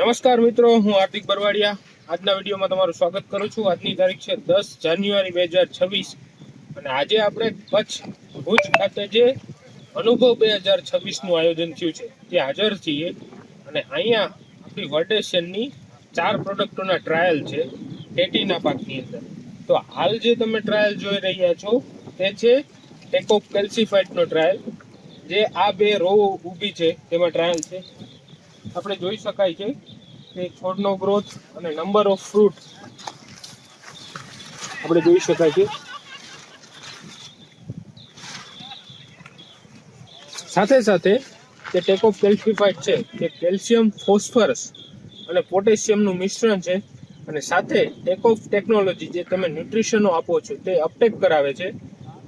નમસ્કાર મિત્રો, હું હાર્દિક બરવાડિયા આજના વિડીયોમાં તમારું સ્વાગત કરું છું। આજની તારીખ છે 10 જાન્યુઆરી 2026 અને આજે આપણે કચ્છ ભુજ ખાતે જે અનુભવ 2026 નું આયોજન થયું છે તે હાજર છીએ અને અહીંયા આપણી વર્ડેશનની 4 પ્રોડક્ટોના ટ્રાયલ છે ટેટીના પાકની અંદર। તો હાલ જે તમે ટ્રાયલ જોઈ રહ્યા છો તે છે ટેકોફ કેલ્સીફાઇટનો ટ્રાયલ, જે આ બે રો ઊભી છે તેમાં ટ્રાયલ છે। આપણે જોઈ શકાય છે કે છોડનો ગ્રોથ અને નંબર ઓફ ફ્રૂટ આપણે જોઈ શકાય છે। સાથે સાથે જે ટેકોફ કેલ્સીફાઇટ છે તે કેલ્શિયમ, ફોસ્ફરસ અને પોટેશિયમનું મિશ્રણ છે અને સાથે ટેકોફ ટેકનોલોજી જે તમે ન્યુટ્રિશનો આપો છો તે અપટેક કરાવે છે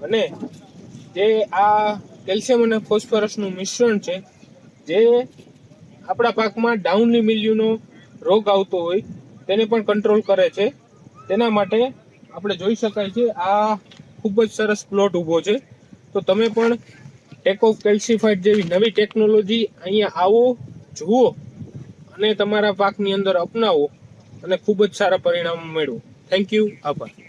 અને જે આ કેલ્શિયમ અને ફોસ્ફરસનું મિશ્રણ છે જે આપણા પાકમાં ડાઉનની મિલ્યુનો રોગ આવતો હોય તેને પણ કંટ્રોલ કરે છે। તેના માટે આપણે જોઈ શકાય છે આ ખૂબ જ સરસ પ્લોટ ઊભો છે। તો તમે પણ ટેકોફ કેલ્સીફાઇટ જેવી નવી ટેકનોલોજી અહીંયા આવો, જુઓ અને તમારા પાકની અંદર અપનાવો અને ખૂબ જ સારા પરિણામ મેળવો। થેન્ક યુ, આભાર।